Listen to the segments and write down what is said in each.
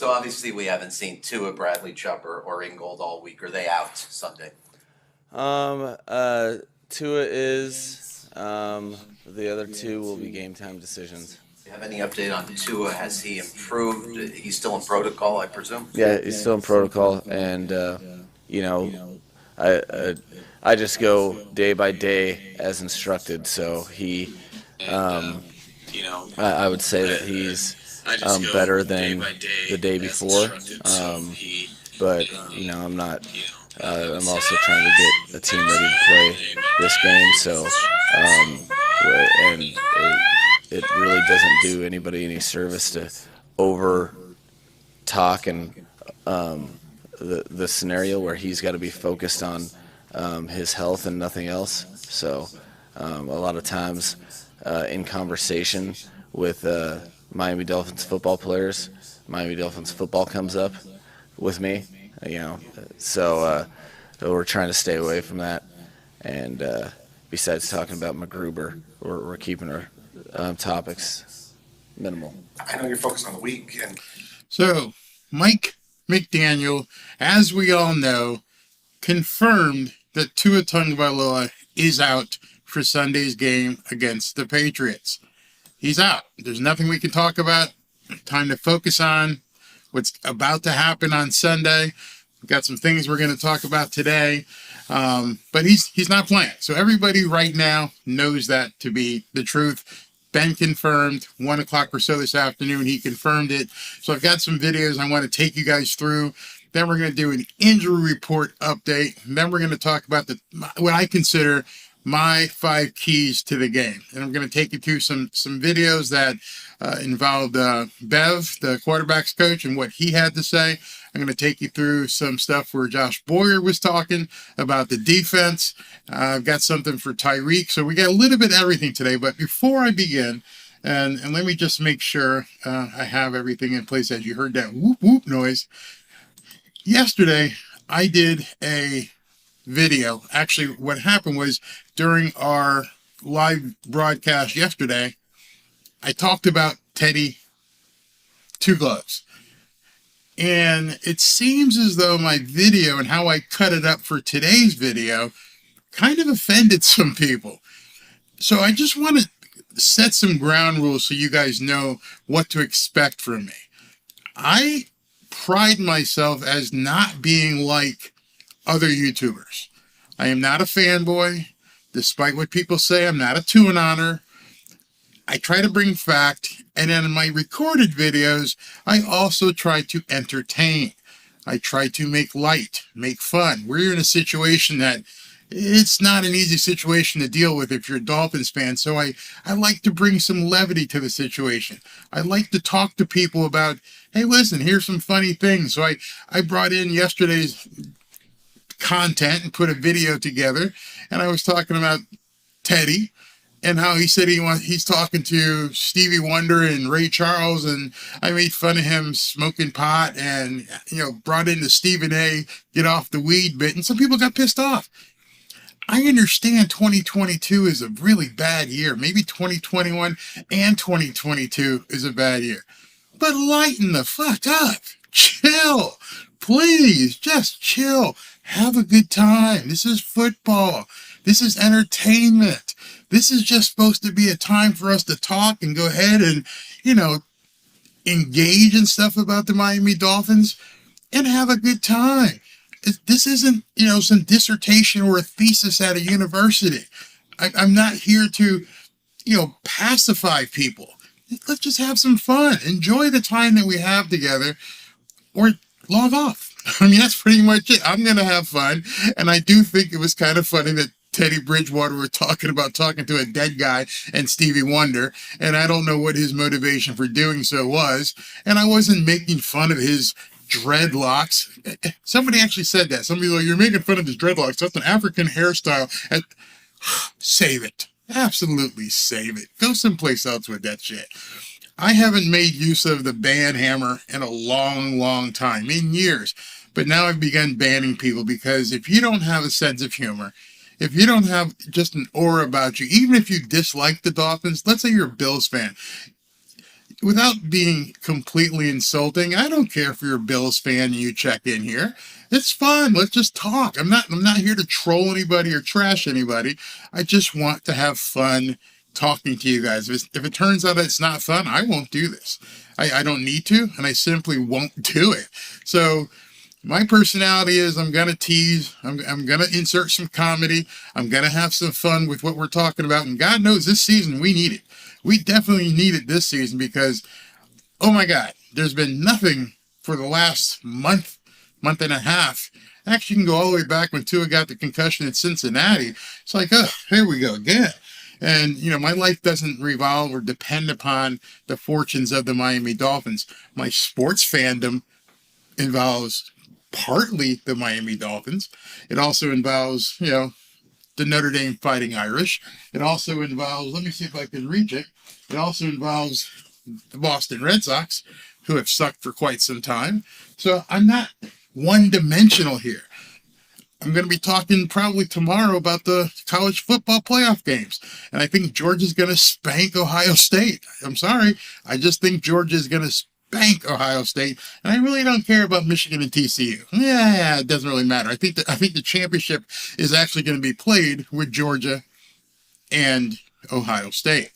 So obviously we haven't seen Tua, Bradley, Chopper, or Ingold all week. Are they out Sunday? Tua is. The other two will be game time decisions. Do you have any update on Tua? Has he improved? He's still in protocol, I presume? Yeah, he's still in protocol, and you know, I just go day by day as instructed. So I would say that he's better than the day before. But I'm not. I'm also trying to get the team ready to play this game. So, and it really doesn't do anybody any service to over talk and the scenario where he's got to be focused on his health and nothing else. So, a lot of times in conversation with Miami Dolphins football players, Miami Dolphins football comes up with me. So we're trying to stay away from that. And besides talking about McGruber, we're keeping our topics minimal. I know you're focused on the week. So, Mike McDaniel, as we all know, confirmed that Tua Tagovailoa is out for Sunday's game against the Patriots. He's out. There's nothing we can talk about. Time to focus on what's about to happen on Sunday. We've got some things we're going to talk about today, but he's not playing. So everybody right now knows that to be the truth. Ben confirmed 1 o'clock or so this afternoon. He confirmed it. So I've got some videos I want to take you guys through. Then we're going to do an injury report update. And then we're going to talk about what I consider my 5 keys to the game. And I'm going to take you through some videos that involved Bev, the quarterback's coach, and what he had to say. I'm going to take you through some stuff where Josh Boyer was talking about the defense. I've got something for Tyreek. So we got a little bit of everything today. But before I begin, and let me just make sure I have everything in place as you heard that whoop whoop noise. Yesterday, I did a video. Actually, what happened was during our live broadcast yesterday, I talked about Teddy Two Gloves. And it seems as though my video and how I cut it up for today's video kind of offended some people. So I just want to set some ground rules so you guys know what to expect from me. I pride myself as not being like other YouTubers. I am not a fanboy. Despite what people say, I'm not a two-and-honor. I try to bring fact, and then in my recorded videos, I also try to entertain. I try to make light, make fun. We're in a situation that it's not an easy situation to deal with if you're a Dolphins fan, so I like to bring some levity to the situation. I like to talk to people about, hey, listen, here's some funny things. So I brought in yesterday's content and put a video together, and I was talking about Teddy and how he said he's talking to Stevie Wonder and Ray Charles, and I made fun of him smoking pot and brought in the Stephen A. get off the weed bit, and some people got pissed off. I understand 2022 is a really bad year. Maybe 2021 and 2022 is a bad year. But lighten the fuck up. Chill. Please, just chill. Have a good time. This is football. This is entertainment. This is just supposed to be a time for us to talk and go ahead and, engage in stuff about the Miami Dolphins and have a good time. This isn't, some dissertation or a thesis at a university. I'm not here to, pacify people. Let's just have some fun. Enjoy the time that we have together or log off. I mean, that's pretty much it. I'm going to have fun. And I do think it was kind of funny that Teddy Bridgewater were talking to a dead guy and Stevie Wonder. And I don't know what his motivation for doing so was. And I wasn't making fun of his dreadlocks. Somebody actually said that. Somebody like, you're making fun of his dreadlocks. That's an African hairstyle. And save it. Absolutely save it. Go someplace else with that shit. I haven't made use of the ban hammer in a long, long time, in years. But now I've begun banning people because if you don't have a sense of humor, if you don't have just an aura about you, even if you dislike the Dolphins, let's say you're a Bills fan, without being completely insulting, I don't care if you're a Bills fan and you check in here. It's fun. Let's just talk. I'm not here to troll anybody or trash anybody. I just want to have fun talking to you guys. If it turns out it's not fun, I won't do this. I don't need to, and I simply won't do it. So my personality is I'm going to tease. I'm going to insert some comedy. I'm going to have some fun with what we're talking about. And God knows this season we need it. We definitely need it this season because, oh my God, there's been nothing for the last month and a half. Actually, you can go all the way back when Tua got the concussion at Cincinnati. It's like, oh, here we go again. And, my life doesn't revolve or depend upon the fortunes of the Miami Dolphins. My sports fandom involves partly the Miami Dolphins. It also involves, the Notre Dame Fighting Irish. It also involves, let me see if I can reach it. It also involves the Boston Red Sox, who have sucked for quite some time. So I'm not one-dimensional here. I'm going to be talking probably tomorrow about the college football playoff games. And I think Georgia's going to spank Ohio State. I'm sorry. I just think Georgia's going to spank Ohio State. And I really don't care about Michigan and TCU. Yeah, it doesn't really matter. I think the championship is actually going to be played with Georgia and Ohio State.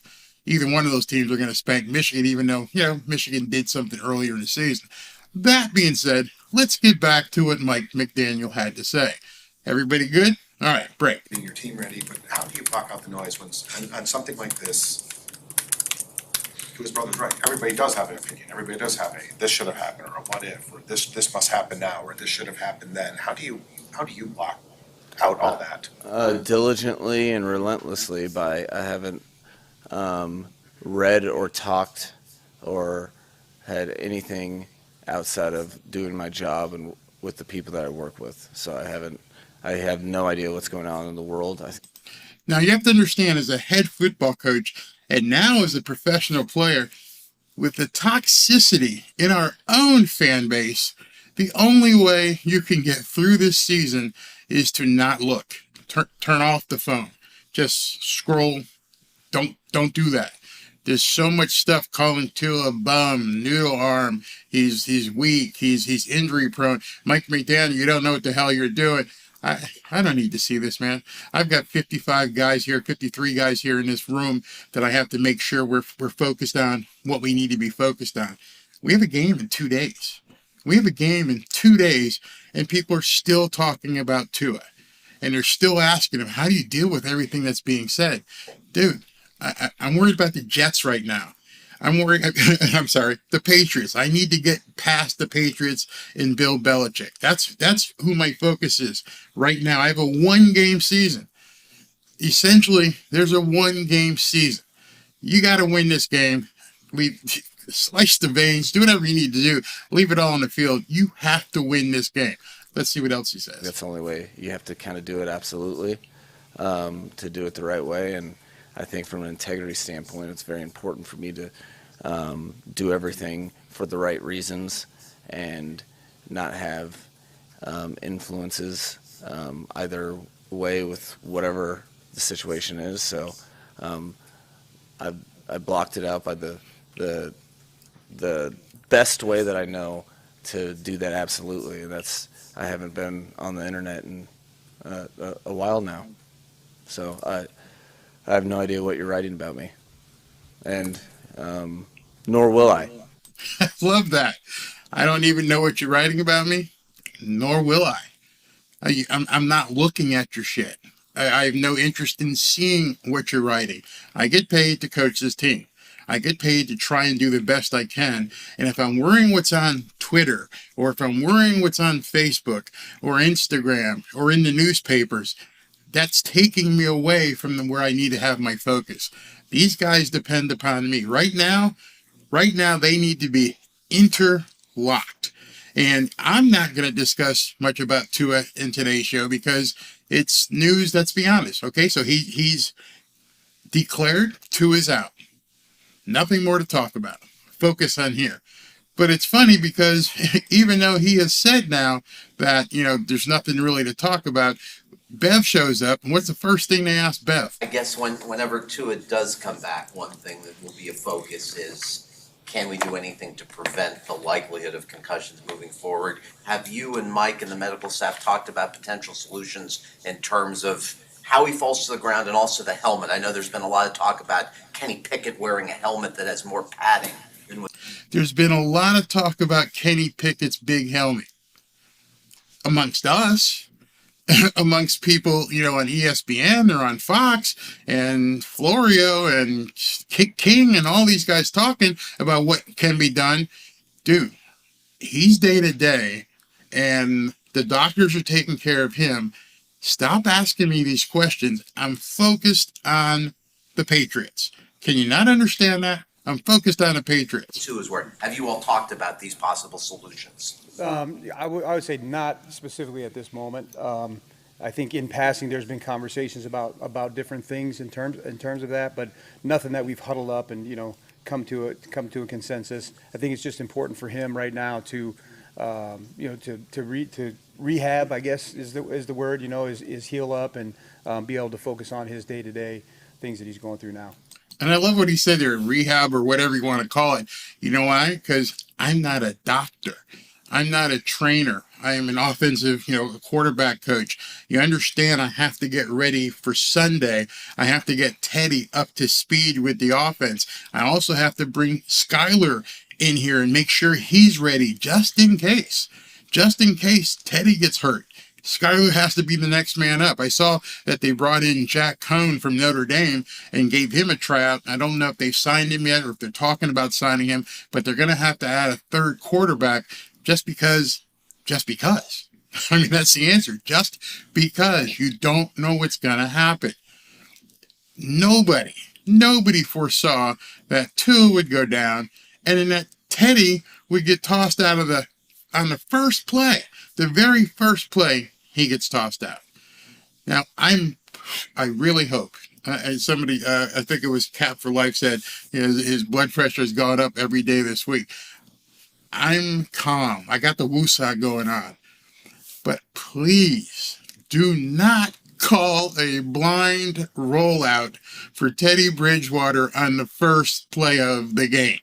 Either one of those teams are going to spank Michigan, even though, Michigan did something earlier in the season. That being said, let's get back to what Mike McDaniel had to say. Everybody good? All right, break. Getting your team ready, but how do you block out the noise when, on something like this? His brother's right. Everybody does have an opinion. Everybody does have this should have happened, or a what if, or this must happen now, or this should have happened then. How do you block out all that? Diligently and relentlessly. I haven't read or talked or had anything outside of doing my job and with the people that I work with. So I have no idea what's going on in the world. Now you have to understand, as a head football coach and now as a professional player, with the toxicity in our own fan base, the only way you can get through this season is to not look. Turn off the phone. Just scroll. Don't do that. There's so much stuff calling Tua a bum, noodle arm. He's weak. He's injury prone. Mike McDaniel, you don't know what the hell you're doing. I don't need to see this, man. I've got 55 guys here, 53 guys here in this room that I have to make sure we're focused on what we need to be focused on. We have a game in 2 days. And people are still talking about Tua. And they're still asking him, how do you deal with everything that's being said? Dude, I'm worried about the Jets right now. The Patriots. I need to get past the Patriots and Bill Belichick. That's who my focus is right now. I have a 1-game season. Essentially, there's a 1-game season. You got to win this game. Slice the veins, do whatever you need to do. Leave it all on the field. You have to win this game. Let's see what else he says. That's the only way. You have to kind of do it absolutely to do it the right way. And I think from an integrity standpoint, it's very important for me to do everything for the right reasons and not have influences either way with whatever the situation is. So I blocked it out by the best way that I know to do that absolutely. And I haven't been on the internet in a while now. So I have no idea what you're writing about me, and nor will I. I love that. I don't even know what you're writing about me, nor will I. I'm not looking at your shit. I have no interest in seeing what you're writing. I get paid to coach this team. I get paid to try and do the best I can. And if I'm worrying what's on Twitter, or if I'm worrying what's on Facebook or Instagram or in the newspapers, that's taking me away from where I need to have my focus. These guys depend upon me. Right now, they need to be interlocked. And I'm not going to discuss much about Tua in today's show because it's news, let's be honest. Okay, so he's declared Tua's out. Nothing more to talk about. Focus on here. But it's funny because even though he has said now that, there's nothing really to talk about, Bev shows up, and what's the first thing they ask Bev? I guess whenever Tua does come back, one thing that will be a focus is can we do anything to prevent the likelihood of concussions moving forward? Have you and Mike and the medical staff talked about potential solutions in terms of how he falls to the ground and also the helmet? I know there's been a lot of talk about Kenny Pickett wearing a helmet that has more padding than what. There's been a lot of talk about Kenny Pickett's big helmet amongst us, amongst people, on ESPN or on Fox and Florio and King and all these guys talking about what can be done. Dude, he's day to day and the doctors are taking care of him. Stop asking me these questions. I'm focused on the Patriots. Can you not understand that? I'm focused on the Patriots. Two is where, have you all talked about these possible solutions? I would say not specifically at this moment. I think in passing, there's been conversations about different things in terms of that, but nothing that we've huddled up and come to a consensus. I think it's just important for him right now to to rehab, I guess is the word. Is heal up and be able to focus on his day-to-day things that he's going through now. And I love what he said there, rehab or whatever you want to call it. You know why? Because I'm not a doctor. I'm not a trainer. I am an offensive, quarterback coach. You understand I have to get ready for Sunday. I have to get Teddy up to speed with the offense. I also have to bring Skyler in here and make sure he's ready just in case. Just in case Teddy gets hurt. Skyler has to be the next man up. I saw that they brought in Jack Cohn from Notre Dame and gave him a tryout. I don't know if they've signed him yet or if they're talking about signing him, but they're going to have to add a third quarterback just because. I mean, that's the answer. Just because you don't know what's going to happen. Nobody foresaw that Tua would go down and then that Teddy would get tossed out of on the first play. The very first play, he gets tossed out. Now, I really hope, and somebody, I think it was Cap for Life said, his blood pressure has gone up every day this week. I'm calm. I got the woosah going on. But please do not call a blind rollout for Teddy Bridgewater on the first play of the game.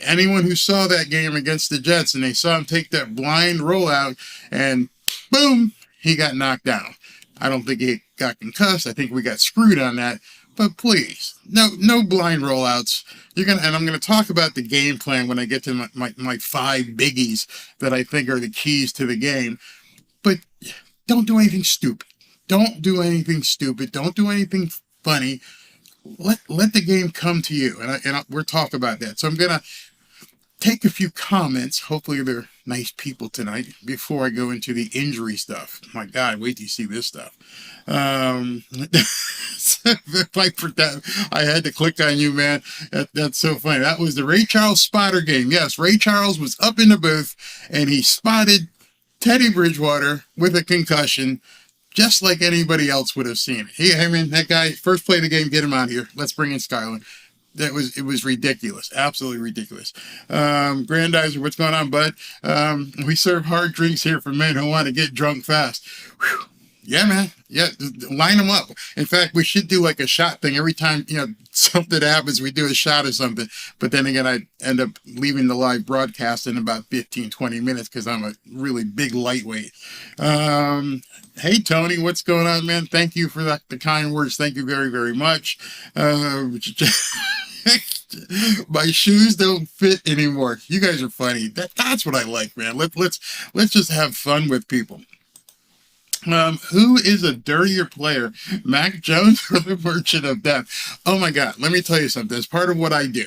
Anyone who saw that game against the Jets and they saw him take that blind rollout and boom, he got knocked down. I don't think he got concussed. I think we got screwed on that. But please, no blind rollouts. And I'm gonna talk about the game plan when I get to my 5 biggies that I think are the keys to the game. But don't do anything stupid. Don't do anything stupid. Don't do anything funny. Let the game come to you, and we'll talk about that. So I'm gonna take a few comments. Hopefully they're nice people tonight before I go into the injury stuff. My God, wait till you see this stuff. I had to click on you, man. That's so funny. That was the Ray Charles spotter game. Yes, Ray Charles was up in the booth and he spotted Teddy Bridgewater with a concussion, just like anybody else would have seen it. That guy, first play of the game, get him out here. Let's bring in Skyler. It was ridiculous. Absolutely ridiculous. Grandizer, what's going on, bud? We serve hard drinks here for men who want to get drunk fast. Whew. Yeah, man. Yeah, line them up. In fact, we should do like a shot thing. Every time, something happens, we do a shot of something. But then again, I end up leaving the live broadcast in about 15, 20 minutes because I'm a really big lightweight. Hey, Tony, what's going on, man? Thank you for the kind words. Thank you very, very much. My shoes don't fit anymore. You guys are funny. That's what I like, man. Let's just have fun with people. Who is a dirtier player, Mac Jones or the Merchant of Death? Oh my God, let me tell you something. It's part of what I do.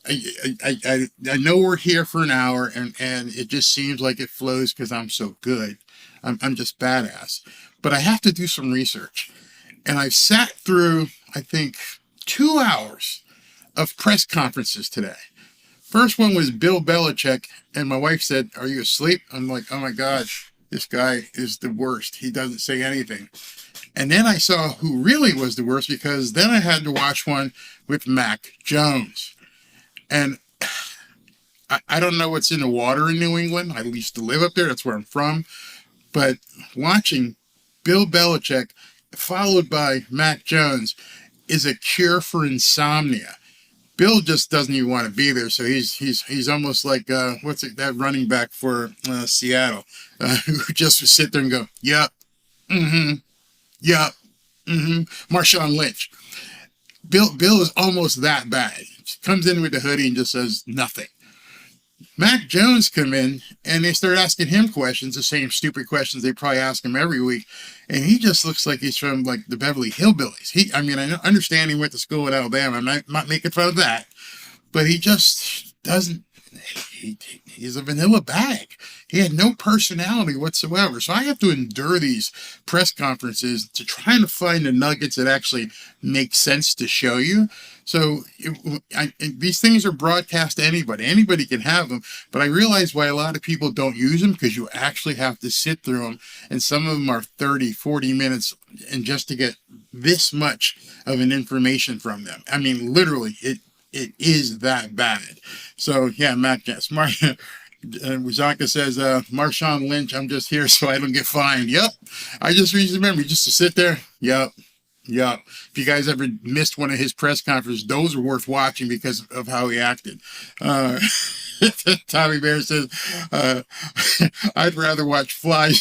I know we're here for an hour and it just seems like it flows because I'm so good. I'm just badass. But I have to do some research. And I've sat through, I think, 2 hours of press conferences today. First one was Bill Belichick, and my wife said, "Are you asleep?" I'm like, oh my gosh, this guy is the worst. He doesn't say anything. And then I saw who really was the worst because then I had to watch one with Mac Jones. And I don't know what's in the water in New England. I used to live up there. That's where I'm from. But watching Bill Belichick followed by Mac Jones is a cure for insomnia. Bill just doesn't even want to be there, so he's almost like that running back for Seattle, who just would sit there and go, "Yep, mm-hmm, yep, mm-hmm." Marshawn Lynch. Bill is almost that bad. Comes in with the hoodie and just says nothing. Mac Jones come in and they start asking him questions, the same stupid questions they probably ask him every week, and he just looks like he's from like the Beverly Hillbillies. I mean, I understand he went to school in Alabama. I'm not making fun of that, but he just doesn't. He's a vanilla bag. He had no personality whatsoever. So I have to endure these press conferences to try to find the nuggets that actually make sense to show you. So these things are broadcast to anybody. Anybody can have them. But I realize why a lot of people don't use them, because you actually have to sit through them. And some of them are 30, 40 minutes, and just to get this much of an information from them. I mean, literally, it is that bad. So yeah, Mac, yes, Wazaka says, Marshawn Lynch, I'm just here so I don't get fined. Yep. I just remember just to sit there. Yep. Yep. If you guys ever missed one of his press conferences, those are worth watching because of how he acted. Tommy Bear says, I'd rather watch flies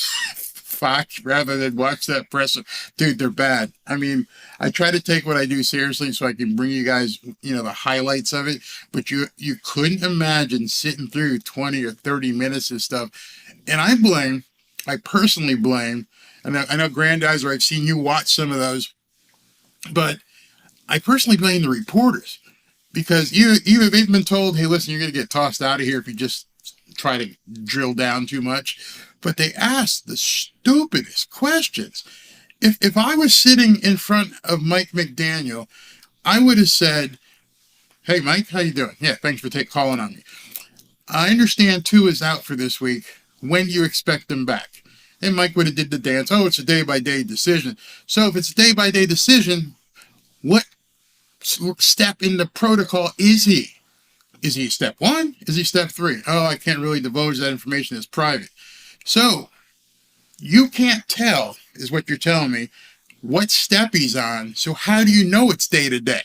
Fox rather than watch that press. Dude, they're bad. I mean, I try to take what I do seriously so I can bring you guys, the highlights of it, but you couldn't imagine sitting through 20 or 30 minutes of stuff. And I personally blame, and I know Grandizer, I've seen you watch some of those, but I personally blame the reporters, because either they've been told, hey, listen, you're going to get tossed out of here if you just try to drill down too much, but they ask the stupidest questions. If I was sitting in front of Mike McDaniel, I would have said, hey, Mike, how you doing? Yeah, thanks for calling on me. I understand Tua is out for this week. When do you expect him back? And Mike would have did the dance. Oh, it's a day-by-day decision. So if it's a day-by-day decision, what step in the protocol is he? Is he step 1? Is he step 3? Oh, I can't really divulge that information. It's private. So you can't tell, is what you're telling me, what step he's on. So how do you know it's day to day?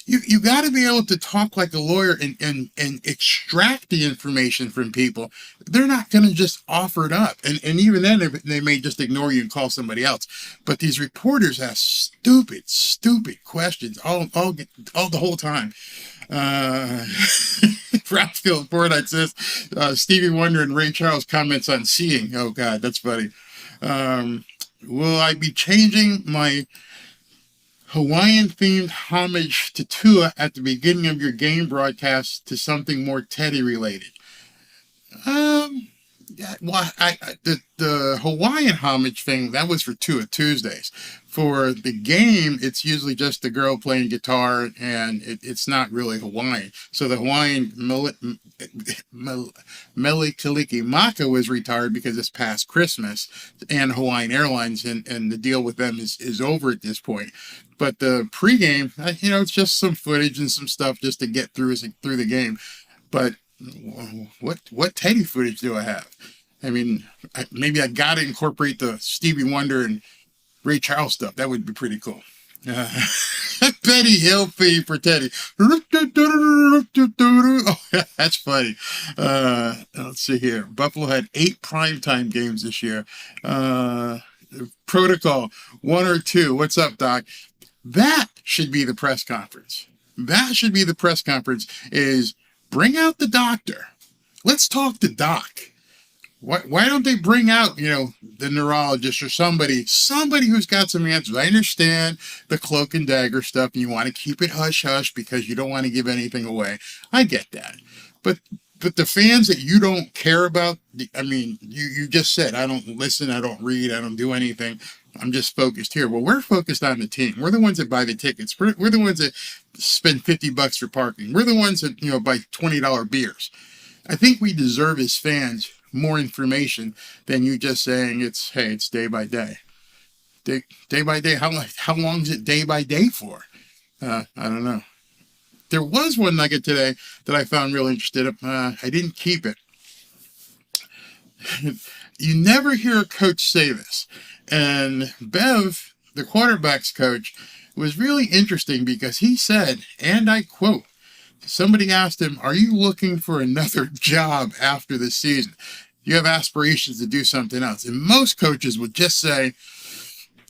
You got to be able to talk like a lawyer and extract the information from people. They're not going to just offer it up. And even then, they may just ignore you and call somebody else. But these reporters ask stupid questions all the whole time. Ralphfield Fortnite says, Stevie Wonder and Ray Charles comments on seeing. Oh, God, that's funny. Will I be changing my Hawaiian-themed homage to Tua at the beginning of your game broadcast to something more Teddy related? Yeah, well, the Hawaiian homage thing, that was for Tua Tuesdays. For the game, it's usually just the girl playing guitar, and it's not really Hawaiian. So the Hawaiian Mele Kalikimaka was retired because it's past Christmas, and Hawaiian Airlines, and the deal with them is over at this point. But the pregame, it's just some footage and some stuff just to get through the game. But what Teddy footage do I have? I mean, maybe I got to incorporate the Stevie Wonder and Ray Charles stuff. That would be pretty cool. Betty Hill fee for Teddy. Oh, that's funny. Let's see here. Buffalo had 8 primetime games this year. Protocol 1 or 2. What's up, Doc? That should be the press conference. That should be the press conference, is bring out the doctor. Let's talk to Doc. Why don't they bring out, the neurologist or somebody who's got some answers? I understand the cloak and dagger stuff, and you want to keep it hush-hush because you don't want to give anything away. I get that. But the fans that you don't care about, I mean, you just said, I don't listen, I don't read, I don't do anything. I'm just focused here. Well, we're focused on the team. We're the ones that buy the tickets. We're the ones that spend $50 for parking. We're the ones that, buy $20 beers. I think we deserve as fans more information than you just saying it's day by day. Day by day. How long is it day by day for? I don't know. There was one nugget today that I found real interesting. I didn't keep it. You never hear a coach say this. And Bev, the quarterback's coach, was really interesting because he said, and I quote, somebody asked him, "Are you looking for another job after the season? You have aspirations to do something else?" And most coaches would just say,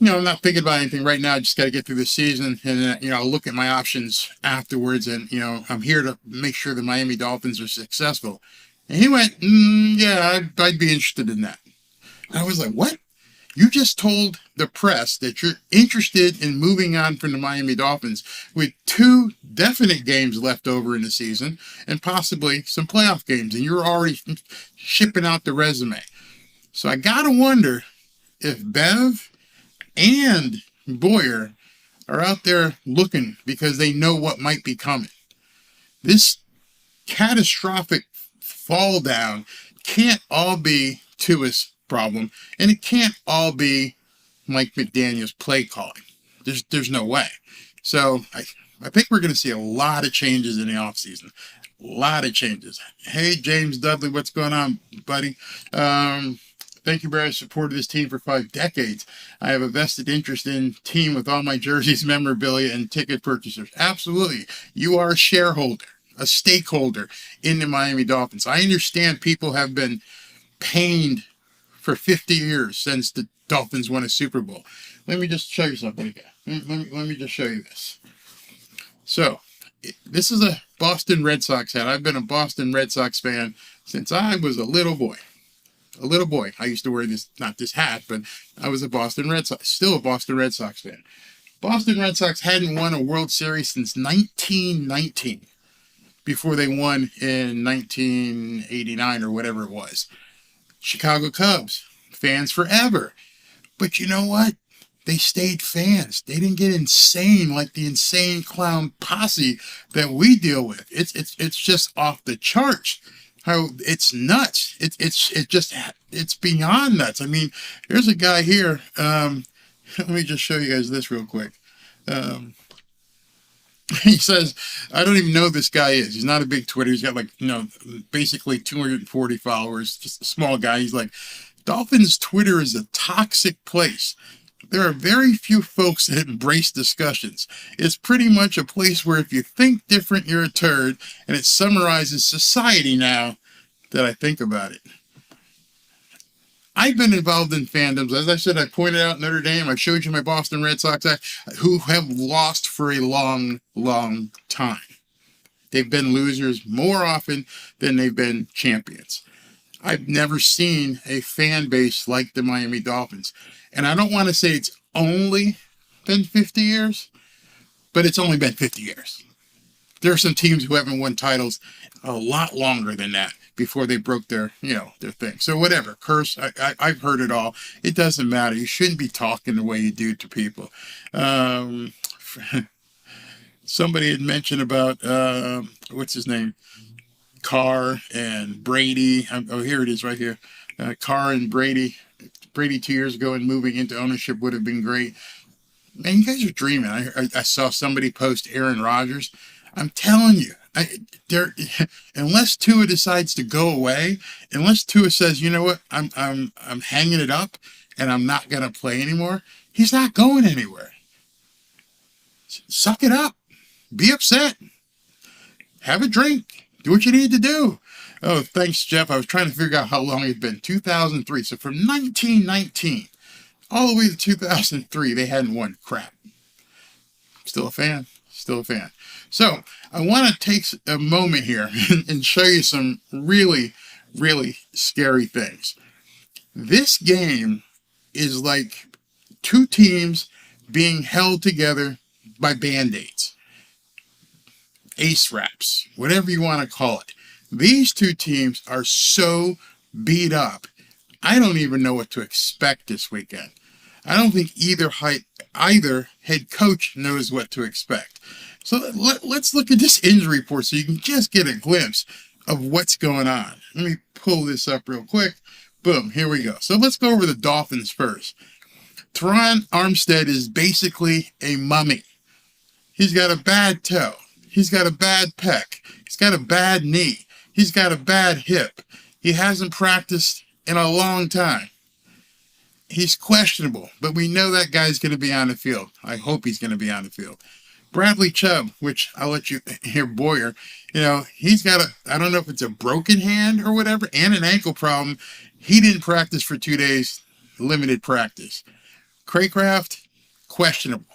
I'm not thinking about anything right now. I just got to get through the season, and I'll look at my options afterwards. And I'm here to make sure the Miami Dolphins are successful. And he went, "Yeah, I'd be interested in that." And I was like, "What? You just told the press that you're interested in moving on from the Miami Dolphins with 2 definite games left over in the season and possibly some playoff games, and you're already shipping out the resume." So I gotta wonder if Bev and Boyer are out there looking because they know what might be coming. This catastrophic fall down can't all be Tua's problem, and it can't all be Mike McDaniel's play calling. There's no way. So I think we're going to see a lot of changes in the offseason. A lot of changes. Hey, James Dudley, what's going on, buddy? Thank you, Brad. I've supported this team for 5 decades. I have a vested interest in team with all my jerseys, memorabilia, and ticket purchasers. Absolutely. You are a shareholder, a stakeholder in the Miami Dolphins. I understand people have been pained for 50 years since the Dolphins won a Super Bowl. Let me just show you something again. Let me just show you this. So, this is a Boston Red Sox hat. I've been a Boston Red Sox fan since I was a little boy. I used to wear this, not this hat, but I was a Boston Red Sox, still a Boston Red Sox fan. Boston Red Sox hadn't won a World Series since 1919, before they won in 1989 or whatever it was. Chicago Cubs, fans forever. But you know what? They stayed fans. They didn't get insane like the insane clown posse that we deal with. It's just off the charts. How it's nuts. It's beyond nuts. I mean, there's a guy here. Let me just show you guys this real quick. He says, I don't even know who this guy is. He's not a big Twitter. He's got basically 240 followers. Just a small guy. He's like, Dolphins Twitter is a toxic place. There are very few folks that embrace discussions. It's pretty much a place where if you think different, you're a turd, and it summarizes society now that I think about it. I've been involved in fandoms. As I said, I pointed out Notre Dame. I showed you my Boston Red Sox, who have lost for a long, long time. They've been losers more often than they've been champions. I've never seen a fan base like the Miami Dolphins. And I don't want to say it's only been 50 years, but it's only been 50 years. There are some teams who haven't won titles a lot longer than that before they broke their thing. So whatever, curse, I've heard it all. It doesn't matter. You shouldn't be talking the way you do to people. Somebody had mentioned about, what's his name? Carr and Brady. Oh, here it is right here. Carr and Brady. Brady 2 years ago and moving into ownership would have been great. Man, you guys are dreaming. I saw somebody post Aaron Rodgers. I'm telling you, unless Tua decides to go away, unless Tua says, you know what, I'm hanging it up and I'm not gonna play anymore, he's not going anywhere. Suck it up. Be upset. Have a drink. Do what you need to do. Oh, thanks, Jeff. I was trying to figure out how long it's been. 2003. So from 1919 all the way to 2003, they hadn't won crap. Still a fan. Still a fan. So I want to take a moment here and show you some really, really scary things. This game is like 2 teams being held together by Band-Aids, ace wraps, whatever you want to call it. These 2 teams are so beat up. I don't even know what to expect this weekend. I don't think either head coach knows what to expect. So let's look at this injury report so you can just get a glimpse of what's going on. Let me pull this up real quick. Boom, here we go. So let's go over the Dolphins first. Teron Armstead is basically a mummy. He's got a bad toe. He's got a bad pec. He's got a bad knee. He's got a bad hip. He hasn't practiced in a long time. He's questionable, but we know that guy's going to be on the field. I hope he's going to be on the field. Bradley Chubb, which I'll let you hear Boyer, he's got I don't know if it's a broken hand or whatever, and an ankle problem. He didn't practice for 2 days, limited practice. Craycraft, questionable.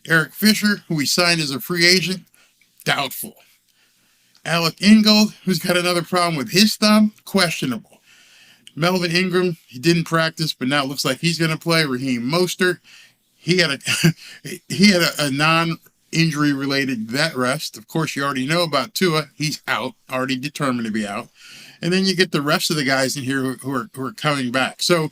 Eric Fisher, who we signed as a free agent, doubtful. Alec Ingold, who's got another problem with his thumb, questionable. Melvin Ingram, he didn't practice, but now it looks like he's going to play. Raheem Mostert, he had a non-injury related vet rest. Of course, you already know about Tua. He's out, already determined to be out. And then you get the rest of the guys in here who are coming back. So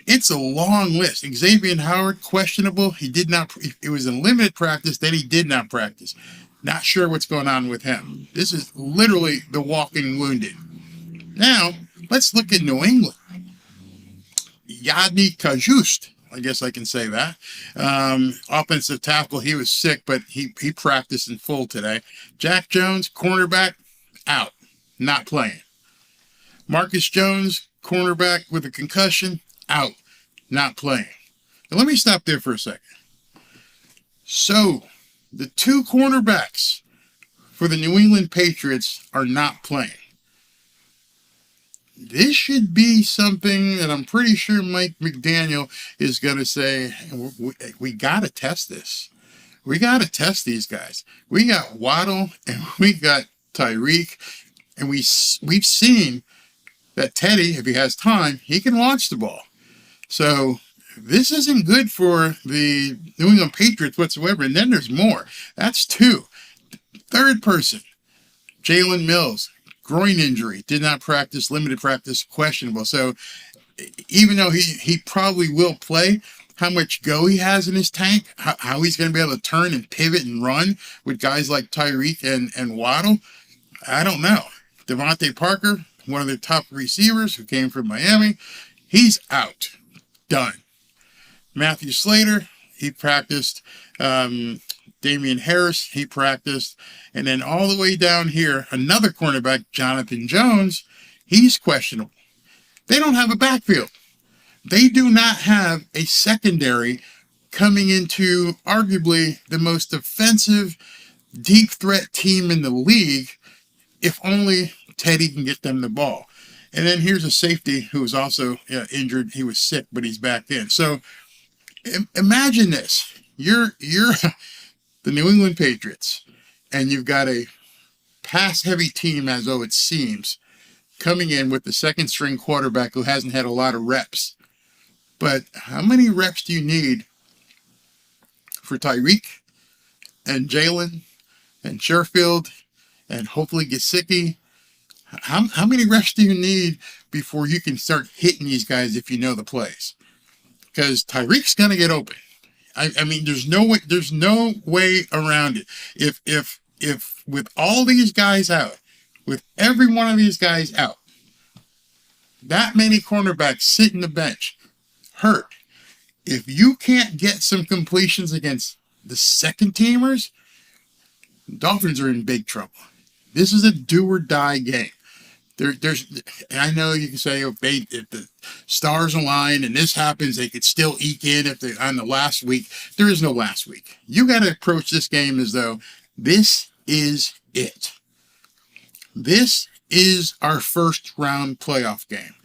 it's a long list. Xavier Howard, questionable. He did not. It was in limited practice. Then he did not practice. Not sure what's going on with him. This is literally the walking wounded. Now, let's look at New England. Yadni Kajust, I guess I can say that. Offensive tackle, he was sick, but he practiced in full today. Jack Jones, cornerback, out, not playing. Marcus Jones, cornerback with a concussion, out, not playing. Now, let me stop there for a second. So, the two cornerbacks for the New England Patriots are not playing. This should be something that I'm pretty sure Mike McDaniel is going to say, we got to test this. We got to test these guys. We got Waddle and we got Tyreek, and we've seen that Teddy, if he has time, he can launch the ball. So this isn't good for the New England Patriots whatsoever. And then there's more. That's two. Third person, Jalen Mills. Groin injury, did not practice, limited practice, questionable. So even though he probably will play, how much go he has in his tank, how he's going to be able to turn and pivot and run with guys like Tyreek and Waddle, I don't know. Devontae Parker, one of their top receivers who came from Miami, he's out. Done. Matthew Slater, he practiced. Damian Harris, he practiced. And then all the way down here, another cornerback, Jonathan Jones, he's questionable. They don't have a backfield. They do not have a secondary coming into arguably the most offensive, deep threat team in the league, if only Teddy can get them the ball. And then here's a safety who was also injured. He was sick, but he's back in. So imagine this. You're the New England Patriots, and you've got a pass-heavy team, as though it seems, coming in with the second-string quarterback who hasn't had a lot of reps. But how many reps do you need for Tyreek and Jalen and Sherfield and hopefully Gesicki? How many reps do you need before you can start hitting these guys if you know the plays? Because Tyreek's going to get open. I mean, there's no way around it. If with all these guys out, with every one of these guys out, that many cornerbacks sitting the bench, hurt. If you can't get some completions against the second teamers, Dolphins are in big trouble. This is a do or die game. I know you can say, if the stars align and this happens, they could still eke in if they on the last week. There is no last week. You got to approach this game as though this is it. This is our first round playoff game.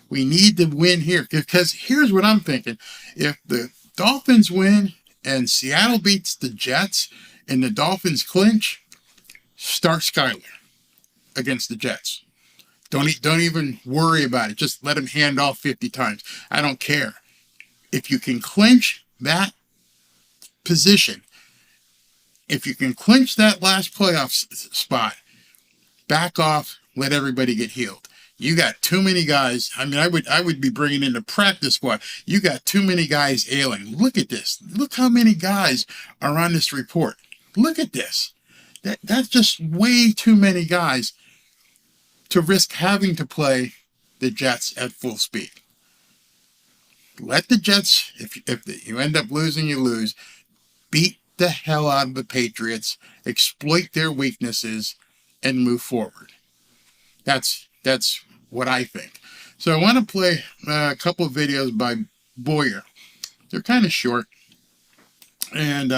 We need to win here, because here's what I'm thinking. If the Dolphins win and Seattle beats the Jets and the Dolphins clinch, start Skyler against the Jets. Don't even worry about it. Just let him hand off 50 times. I don't care. If you can clinch that position, if you can clinch that last playoff spot, back off, let everybody get healed. You got too many guys. I mean, I would be bringing in the practice squad. You got too many guys ailing. Look at this. Look how many guys are on this report. Look at this. That's just way too many guys to risk having to play the Jets at full speed. Let the Jets, if you end up losing, you lose. Beat the hell out of the Patriots, exploit their weaknesses, and move forward. That's what I think. So I want to play a couple of videos by Boyer. They're kind of short. And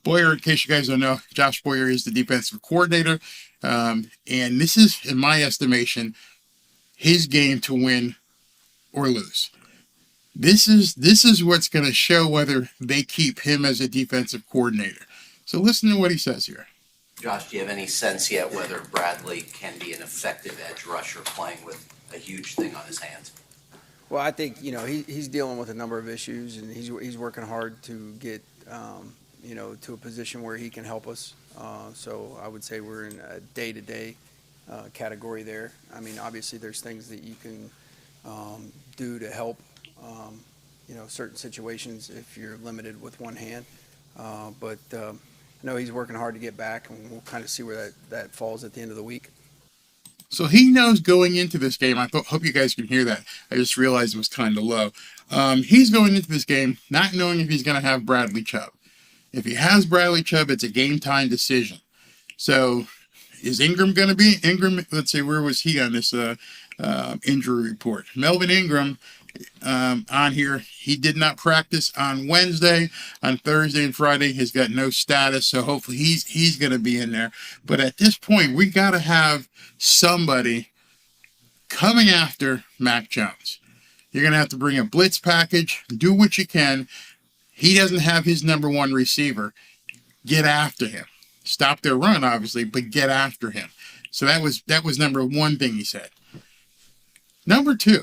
Boyer, in case you guys don't know, Josh Boyer is the defensive coordinator. And this is, in my estimation, his game to win or lose. This is what's going to show whether they keep him as a defensive coordinator. So listen to what he says here. Josh, do you have any sense yet whether Bradley can be an effective edge rusher playing with a huge thing on his hands? Well, I think, he's dealing with a number of issues, and he's working hard to get, to a position where he can help us. So I would say we're in a day-to-day category there. I mean, obviously, there's things that you can do to help, certain situations if you're limited with one hand. But he's working hard to get back, and we'll kind of see where that falls at the end of the week. So he knows going into this game, hope you guys can hear that. I just realized it was kind of low. He's going into this game not knowing if he's going to have Bradley Chubb. If he has Bradley Chubb, it's a game time decision. So is Ingram going to be? Ingram, let's see, where was he on this injury report? Melvin Ingram on here, he did not practice on Wednesday. On Thursday and Friday, he's got no status, so hopefully he's going to be in there. But at this point, we got to have somebody coming after Mac Jones. You're going to have to bring a blitz package, do what you can. He doesn't have his number one receiver. Get after him. Stop their run, obviously, but get after him. So that was number one thing he said. Number two,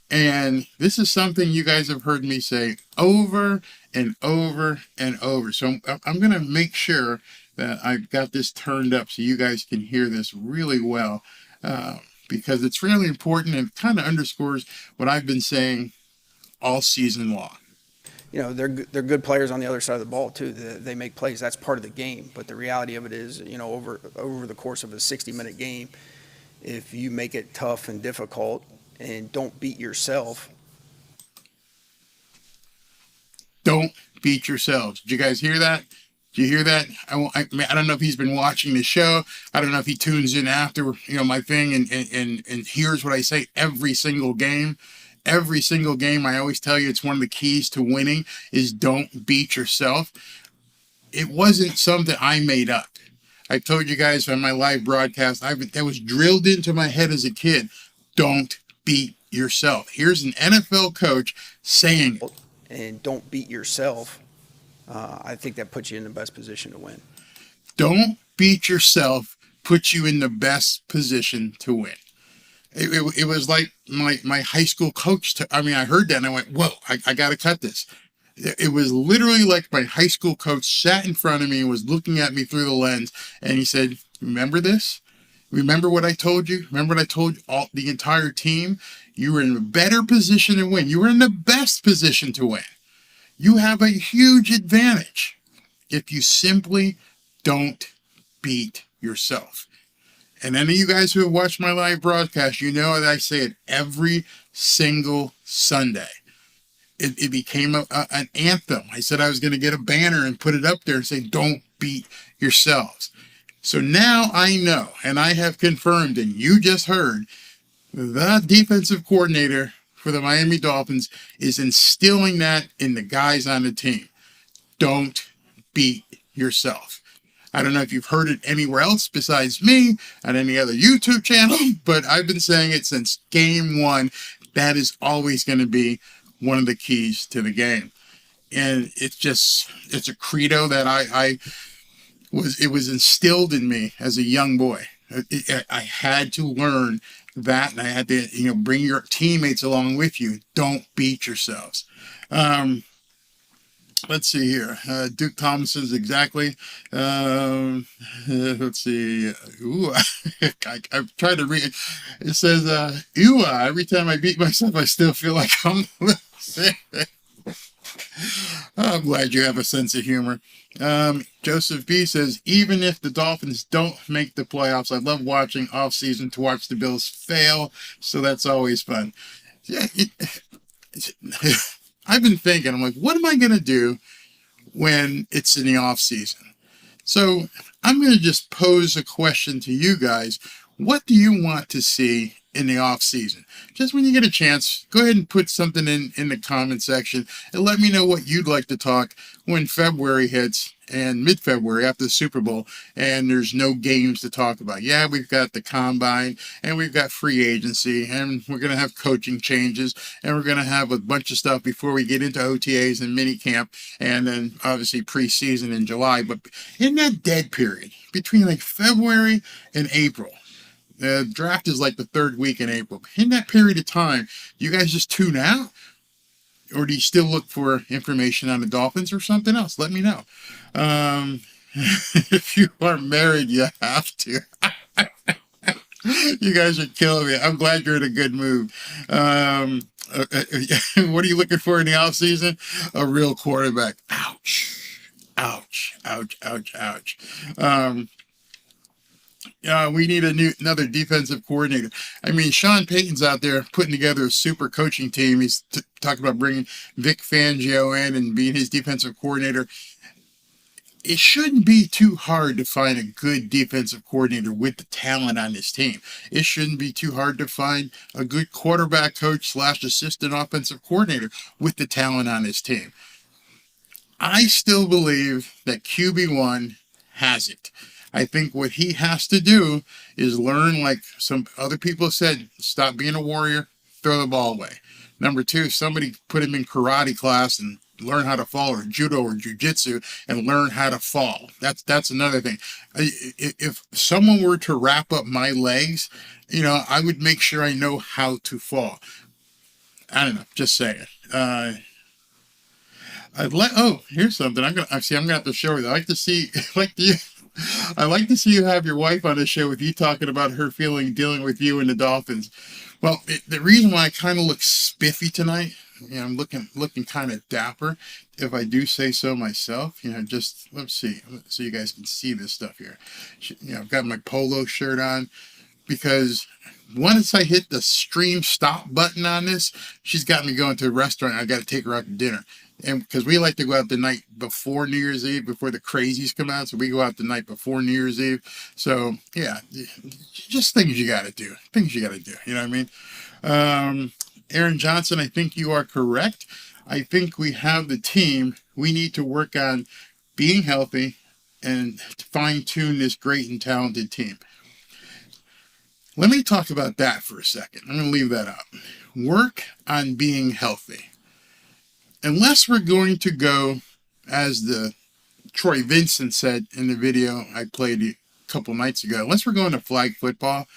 and this is something you guys have heard me say over and over and over. So I'm going to make sure that I've got this turned up so you guys can hear this really well, because it's really important and kind of underscores what I've been saying all season long. They're good players on the other side of the ball too. They make plays. That's part of the game. But the reality of it is, over the course of a 60-minute game, if you make it tough and difficult and don't beat yourself. Don't beat yourselves. Did you guys hear that? Did you hear that? I don't know if he's been watching the show. I don't know if he tunes in after my thing and hears what I say every single game. Every single game, I always tell you it's one of the keys to winning is don't beat yourself. It wasn't something I made up. I told you guys on my live broadcast, that was drilled into my head as a kid. Don't beat yourself. Here's an NFL coach saying it. And don't beat yourself. I think that puts you in the best position to win. Don't beat yourself puts you in the best position to win. It was like my high school coach. I heard that and I went, whoa, I got to cut this. It was literally like my high school coach sat in front of me and was looking at me through the lens. And he said, remember this? Remember what I told you? Remember what I told the entire team? You were in a better position to win. You were in the best position to win. You have a huge advantage if you simply don't beat yourself. And any of you guys who have watched my live broadcast, you know that I say it every single Sunday. It became an anthem. I said I was going to get a banner and put it up there and say, don't beat yourselves. So now I know, and I have confirmed, and you just heard, the defensive coordinator for the Miami Dolphins is instilling that in the guys on the team. Don't beat yourself. I don't know if you've heard it anywhere else besides me on any other YouTube channel, but I've been saying it since game one. That is always going to be one of the keys to the game. And it's a credo that it was instilled in me as a young boy. I had to learn that, and I had to, bring your teammates along with you. Don't beat yourselves. Let's see here. Duke Thomas says exactly. Let's see. Ooh, I've tried to read. It says, ew, every time I beat myself, I still feel like I'm I'm glad you have a sense of humor. Joseph B says, even if the Dolphins don't make the playoffs, I love watching off season to watch the Bills fail. So that's always fun. Yeah. I've been thinking, I'm like, what am I going to do when it's in the off season? So I'm going to just pose a question to you guys. What do you want to see in the off season? Just when you get a chance, go ahead and put something in the comment section and let me know what you'd like to talk when February hits and mid-February after the Super Bowl and there's no games to talk about. Yeah, we've got the combine and we've got free agency and we're going to have coaching changes and we're going to have a bunch of stuff before we get into OTAs and mini camp and then obviously preseason in July. But in that dead period between like February and April, the draft is like the third week in April. In that period of time, you guys just tune out? Or do you still look for information on the Dolphins or something else? Let me know. If you are married, you have to. You guys are killing me. I'm glad you're in a good mood. What are you looking for in the offseason? A real quarterback. Ouch. Ouch. Ouch. Ouch. Ouch. We need another defensive coordinator. I mean, Sean Payton's out there putting together a super coaching team. He's talking about bringing Vic Fangio in and being his defensive coordinator. It shouldn't be too hard to find a good defensive coordinator with the talent on this team. It shouldn't be too hard to find a good quarterback coach / assistant offensive coordinator with the talent on this team. I still believe that QB1 has it. I think what he has to do is learn, like some other people have said, stop being a warrior, throw the ball away. Number two, somebody put him in karate class and learn how to fall, or judo or jujitsu and learn how to fall. That's another thing. If someone were to wrap up my legs, I would make sure I know how to fall. I don't know, just saying. Here's something. I'm gonna have to show you. I like to see you have your wife on the show with you talking about her dealing with you and the Dolphins. Well, the reason why I kind of look spiffy tonight, I'm looking kind of dapper, if I do say so myself. Just let's see, so you guys can see this stuff here. I've got my polo shirt on because once I hit the stream stop button on this, she's got me going to a restaurant. I got to take her out to dinner. And because we like to go out the night before New Year's Eve, before the crazies come out. So we go out the night before New Year's Eve. So, yeah, just things you got to do. You know what I mean? Aaron Johnson, I think you are correct. I think we have the team. We need to work on being healthy and fine-tune this great and talented team. Let me talk about that for a second. I'm going to leave that up. Work on being healthy. Unless we're going to go, as the Troy Vincent said in the video I played a couple nights ago, unless we're going to flag football,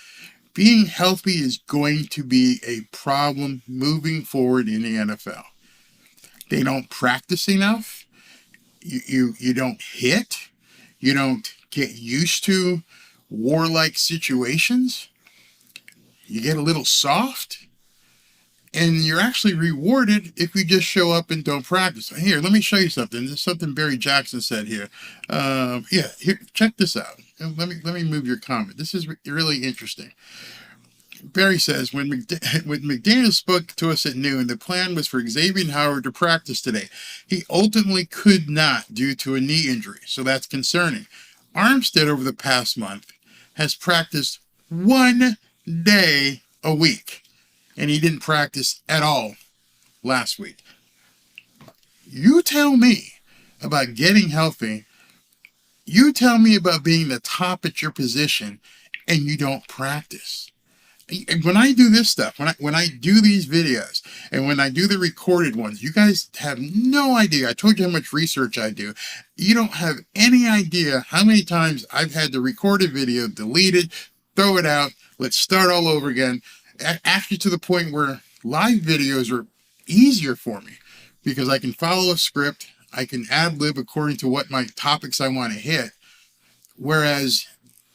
being healthy is going to be a problem moving forward in the NFL. They don't practice enough. You don't hit. You don't get used to warlike situations. You get a little soft. And you're actually rewarded if you just show up and don't practice. Here, let me show you something. This is something Barry Jackson said here. Here, check this out. Let me move your comment. This is really interesting. Barry says, when McDaniel spoke to us at noon, the plan was for Xavier Howard to practice today. He ultimately could not due to a knee injury, so that's concerning. Armstead, over the past month, has practiced 1 day a week. And he didn't practice at all last week. You tell me about getting healthy. You tell me about being the top at your position, and you don't practice. When I do this stuff, when I do these videos, and when I do the recorded ones, you guys have no idea. I told you how much research I do. You don't have any idea how many times I've had the recorded video deleted, throw it out, let's start all over again. Actually, to the point where live videos are easier for me because I can follow a script, I can ad-lib according to what my topics I want to hit. Whereas,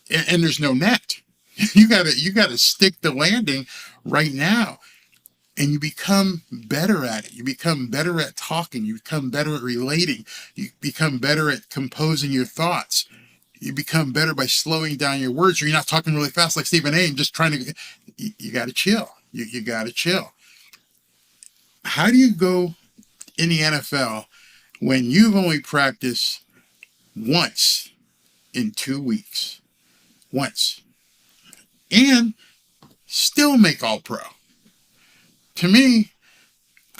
and there's no net. You gotta stick the landing right now, and you become better at it. You become better at talking. You become better at relating. You become better at composing your thoughts. You become better by slowing down your words, or you're not talking really fast like Stephen A. and just trying to. You got to chill. You got to chill. How do you go in the NFL when you've only practiced once in 2 weeks? Once. And still make All-Pro. To me,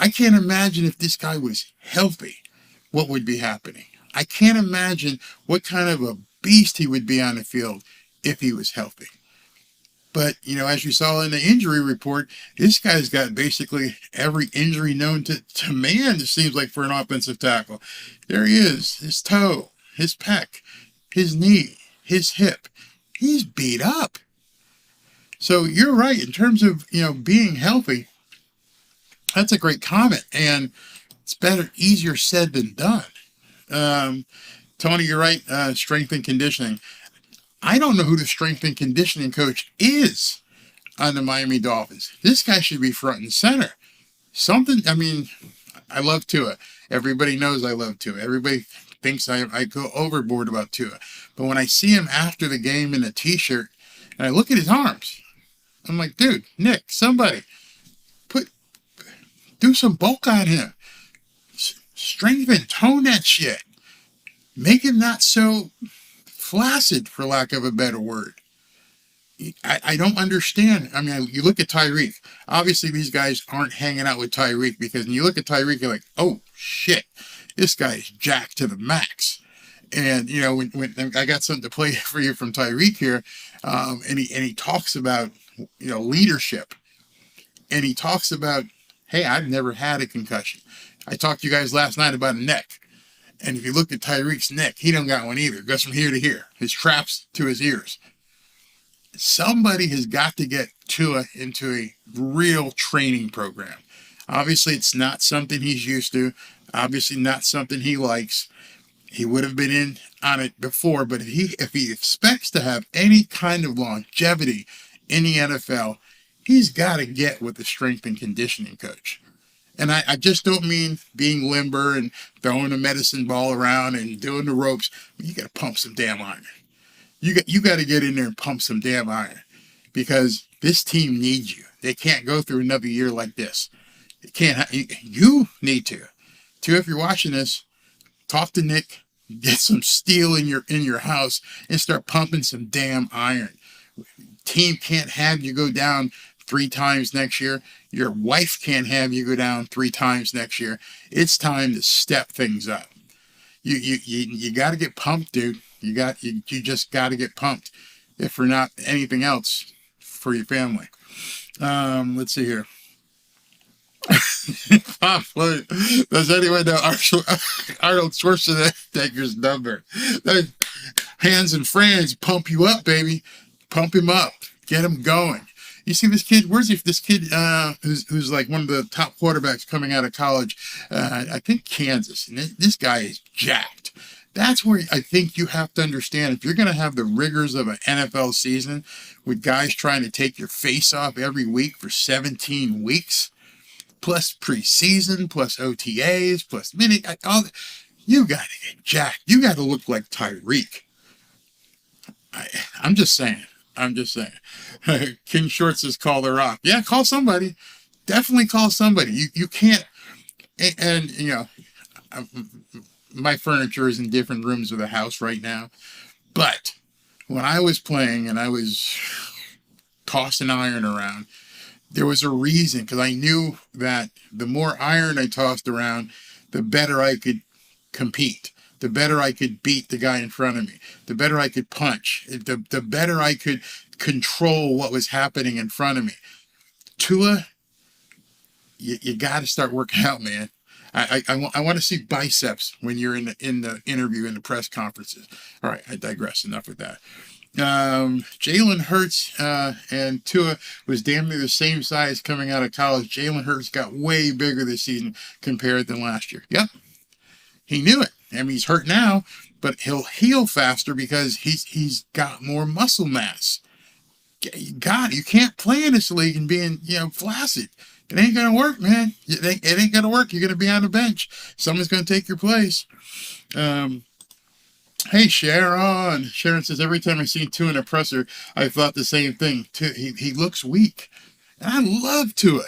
I can't imagine if this guy was healthy, what would be happening. I can't imagine what kind of a beast he would be on the field if he was healthy. But, as you saw in the injury report, this guy's got basically every injury known to man, it seems like, for an offensive tackle. There he is, his toe, his pec, his knee, his hip. He's beat up. So you're right, in terms of, being healthy, that's a great comment. And it's easier said than done. Tony, you're right, strength and conditioning. I don't know who the strength and conditioning coach is on the Miami Dolphins. This guy should be front and center. I love Tua. Everybody knows I love Tua. Everybody thinks I go overboard about Tua. But when I see him after the game in a t-shirt and I look at his arms, I'm like, dude, Nick, somebody do some bulk on him. Strengthen, tone that shit. Make him not so flaccid, for lack of a better word. I don't understand. You look at Tyreek. Obviously, these guys aren't hanging out with Tyreek, because when you look at Tyreek, you're like, oh, shit, this guy is jacked to the max. And, when I got something to play for you from Tyreek here, and he talks about, leadership. And he talks about, hey, I've never had a concussion. I talked to you guys last night about a neck. And if you look at Tyreek's neck, he don't got one either. It goes from here to here. His traps to his ears. Somebody has got to get Tua into a real training program. Obviously, it's not something he's used to. Obviously, not something he likes. He would have been in on it before, but if he expects to have any kind of longevity in the NFL, he's got to get with the strength and conditioning coach. And I just don't mean being limber and throwing a medicine ball around and doing the ropes. You got to pump some damn iron. You got to get in there and pump some damn iron, because this team needs you. They can't go through another year like this. It can't. You need to. If you're watching this, talk to Nick. Get some steel in your house and start pumping some damn iron. Team can't have you go down 3 times next year. Your wife can't have you go down 3 times next year. It's time to step things up. You got to get pumped, dude. You just got to get pumped, if for not anything else, for your family. Let's see here. Does anyone know Arnold Schwarzenegger's number? Hands and friends pump you up, baby. Pump him up. Get him going. You see this kid? This kid who's like one of the top quarterbacks coming out of college? I think Kansas. And this guy is jacked. That's where I think you have to understand, if you're going to have the rigors of an NFL season with guys trying to take your face off every week for 17 weeks, plus preseason, plus OTAs, plus you got to get jacked. You got to look like Tyreek. I'm just saying. King Short says call the Rock. Yeah, call somebody. Definitely call somebody. You can't. And my furniture is in different rooms of the house right now. But when I was playing and I was tossing iron around, there was a reason, because I knew that the more iron I tossed around, the better I could compete. The better I could beat the guy in front of me. The better I could punch. The better I could control what was happening in front of me. Tua, you got to start working out, man. I want to see biceps when you're in the interview, in the press conferences. All right, I digress. Enough with that. Jalen Hurts and Tua was damn near the same size coming out of college. Jalen Hurts got way bigger this season compared than last year. Yep, he knew it. He's hurt now, but he'll heal faster because he's got more muscle mass. God, you can't play in this league and being flaccid. It ain't gonna work, man. It ain't gonna work. You're gonna be on the bench. Someone's gonna take your place. Hey, Sharon. Sharon says, every time I see Tua in a presser, I thought the same thing. He looks weak. And I love Tua.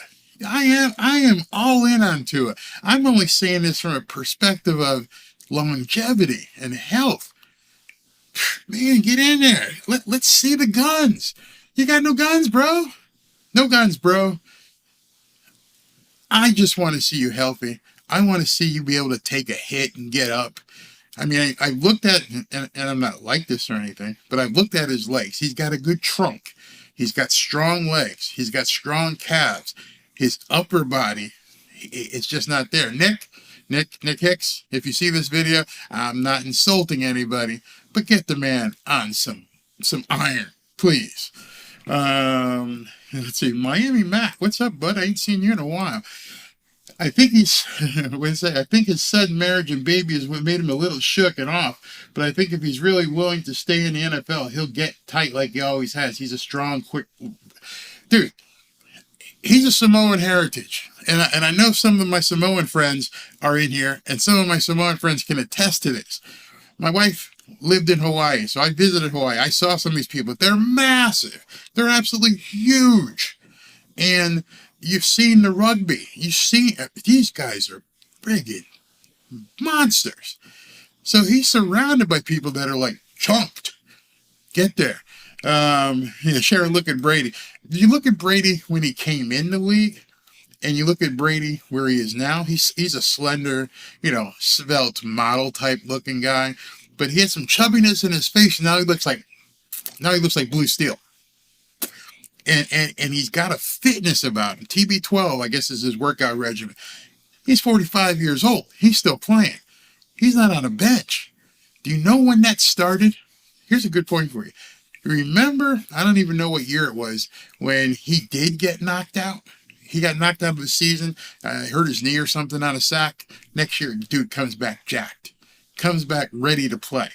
I am all in on Tua. I'm only saying this from a perspective of longevity and health. Man, get in there. Let's see the guns. You got no guns, bro. No guns, bro. I just want to see you healthy. I want to see you be able to take a hit and get up. I mean, I looked at, and I'm not like this or anything, but I've looked at his legs. He's got a good trunk. He's got strong legs. He's got strong calves. His upper body, it's just not there. Nick Hicks, if you see this video, I'm not insulting anybody, but get the man on some iron, please. Let's see, Miami Mac, what's up, bud? I ain't seen you in a while. I think I think his sudden marriage and baby is what made him a little shook and off. But I think if he's really willing to stay in the NFL, he'll get tight like he always has. He's a strong, quick dude. He's a Samoan heritage, and I know some of my Samoan friends are in here, and some of my Samoan friends can attest to this. My wife lived in Hawaii, so I visited Hawaii. I saw some of these people. They're massive. They're absolutely huge. And you've seen the rugby. You see, these guys are friggin' monsters. So he's surrounded by people that are like chunked. Get there. Share a look at Brady. You look at Brady when he came in the league, and you look at Brady where he is now. He's a slender, svelte model type looking guy, but he had some chubbiness in his face. And now he looks like blue steel. And he's got a fitness about him. TB12, I guess, is his workout regimen. He's 45 years old. He's still playing. He's not on a bench. Do you know when that started? Here's a good point for you. Remember, I don't even know what year it was, when he did get knocked out. He got knocked out of the season, hurt his knee or something on a sack. Next year, dude comes back jacked. Comes back ready to play.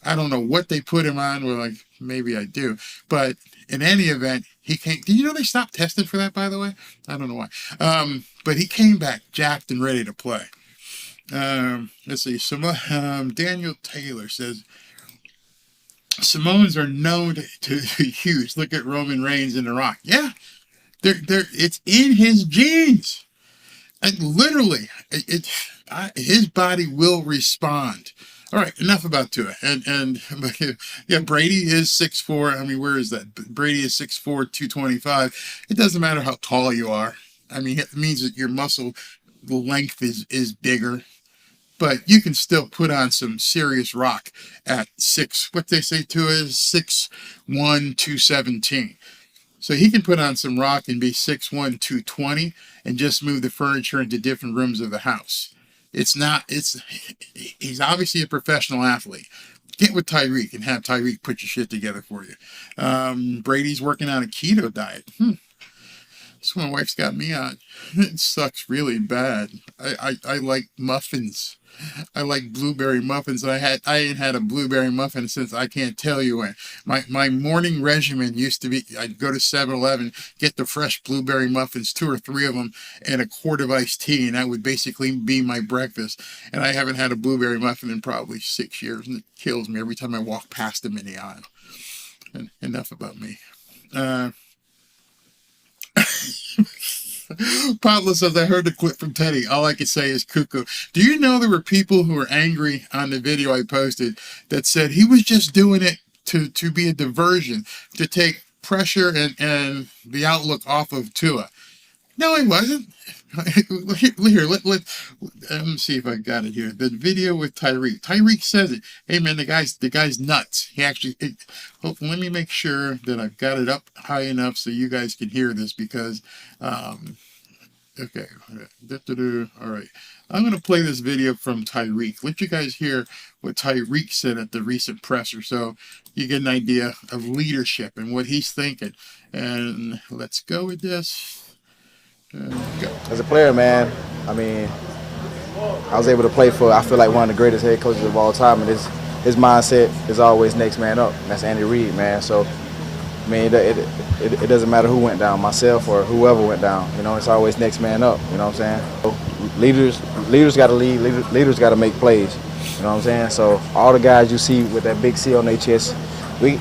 I don't know what they put him on. Well, like, maybe I do. But in any event, he came. Did you know they stopped testing for that, by the way? I don't know why. But he came back jacked and ready to play. Let's see. Daniel Taylor says, Samoans are known to be huge. Look at Roman Reigns and The Rock. Yeah, it's in his genes. And literally, his body will respond. All right, enough about Tua. Yeah, Brady is 6'4". I mean, where is that? Brady is 6'4", 225. It doesn't matter how tall you are. I mean, it means that your muscle length is bigger. But you can still put on some serious rock at what they say Tua is 6'1", 217. So he can put on some rock and be 6'1", 220 and just move the furniture into different rooms of the house. He's obviously a professional athlete. Get with Tyreek and have Tyreek put your shit together for you. Brady's working on a keto diet. That's what my wife's got me on. It sucks really bad. I like muffins. I like blueberry muffins. I ain't had a blueberry muffin since I can't tell you when. My morning regimen used to be, I'd go to 7-Eleven, get the fresh blueberry muffins, 2 or 3 of them, and a quart of iced tea, and that would basically be my breakfast. And I haven't had a blueberry muffin in probably 6 years, and it kills me every time I walk past them in the aisle. And enough about me. Potla says, I heard the clip from Teddy. All I can say is cuckoo. Do you know there were people who were angry on the video I posted that said he was just doing it to be a diversion, to take pressure and the outlook off of Tua? No, he wasn't. Here, let me see if I got it here. The video with Tyreek. Tyreek says it. Hey man, the guy's nuts. He actually. Let me make sure that I've got it up high enough so you guys can hear this because. Okay. All right. I'm gonna play this video from Tyreek. Let you guys hear what Tyreek said at the recent presser, so you get an idea of leadership and what he's thinking. And let's go with this. As a player, man, I mean, I was able to play for, I feel like, one of the greatest head coaches of all time, and his mindset is always next man up. That's Andy Reid, man. So, I mean, it doesn't matter who went down, myself or whoever went down. You know, it's always next man up. You know what I'm saying? So leaders got to lead. Leaders got to make plays. You know what I'm saying? So all the guys you see with that big C on their chest, we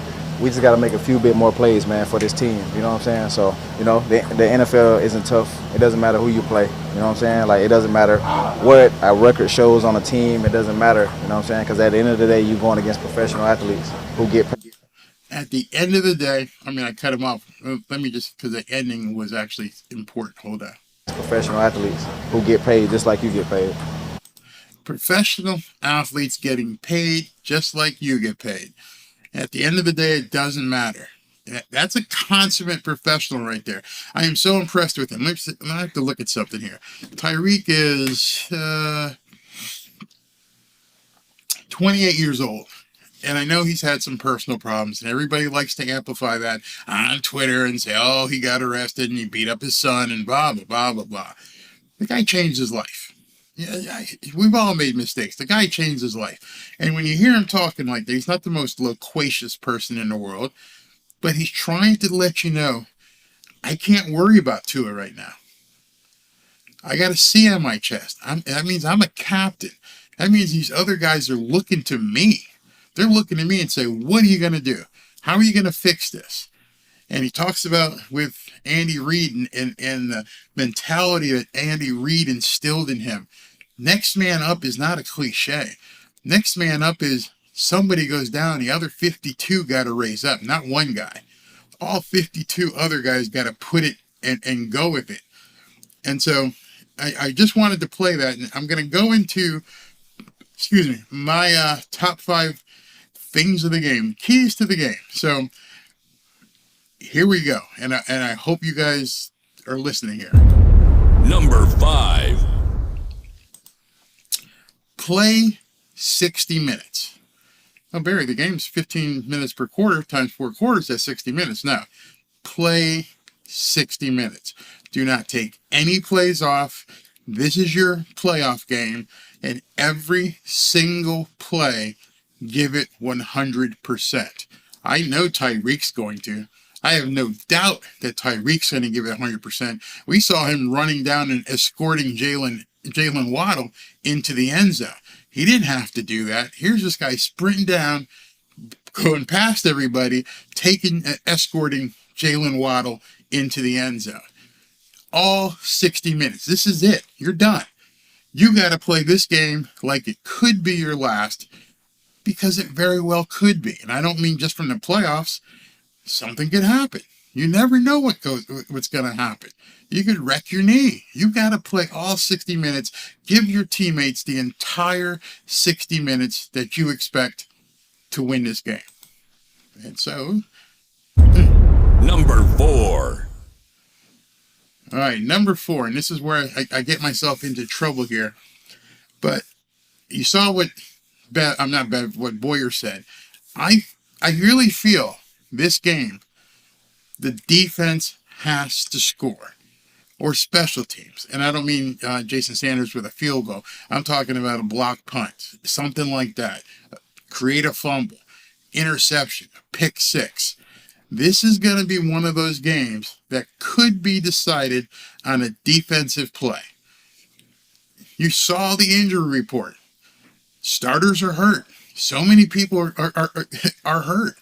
just got to make a few bit more plays, man, for this team. You know what I'm saying? So, you know, the NFL isn't tough. It doesn't matter who you play. You know what I'm saying? Like, it doesn't matter what our record shows on a team. It doesn't matter. You know what I'm saying? Because at the end of the day, you're going against professional athletes who get. at the end of the day, I mean, I cut him off. Let me just, because the ending was actually important. Hold on. Professional athletes who get paid just like you get paid. Professional athletes getting paid just like you get paid. At the end of the day, it doesn't matter. That's a consummate professional right there. I am so impressed with him. I have to look at something here. Tyreek is 28 years old. And I know he's had some personal problems, and everybody likes to amplify that on Twitter and say, oh, he got arrested and he beat up his son and blah, blah, blah, blah, blah. The guy changed his life. Yeah, we've all made mistakes. The guy changed his life. And when you hear him talking like that, he's not the most loquacious person in the world, but he's trying to let you know, I can't worry about Tua right now. I got a C on my chest. That means I'm a captain. That means these other guys are looking to me. They're looking at me and say, what are you going to do? How are you going to fix this? And he talks about with Andy Reid and the mentality that Andy Reid instilled in him. Next man up is not a cliche. Next man up is somebody goes down, the other 52 got to raise up, not one guy. All 52 other guys got to put it and go with it. And so I just wanted to play that. And I'm going to go into, my top 5 things of the game, keys to the game. So here we go. And I hope you guys are listening here. Number 5. Play 60 minutes. Oh, Barry, the game's 15 minutes per quarter times 4 quarters. That's 60 minutes. Now, play 60 minutes. Do not take any plays off. This is your playoff game, and every single play, give it 100%. I know Tyreek's going to. I have no doubt that Tyreek's going to give it 100%. We saw him running down and escorting Jalen Waddle into the end zone. He didn't have to do that. Here's this guy sprinting down, going past everybody, escorting Jalen Waddle into the end zone. All 60 minutes. This is it. You're done. You got to play this game like it could be your last, because it very well could be. And I don't mean just from the playoffs. Something could happen. You never know what's going to happen. You could wreck your knee. You got to play all 60 minutes. Give your teammates the entire 60 minutes that you expect to win this game. And so, Number 4. All right, number 4, and this is where I get myself into trouble here. But you saw what Boyer said. I really feel this game, the defense has to score, or special teams. And I don't mean Jason Sanders with a field goal. I'm talking about a block punt, something like that. Create a fumble, interception, pick 6. This is going to be one of those games that could be decided on a defensive play. You saw the injury report. Starters are hurt. So many people are hurt.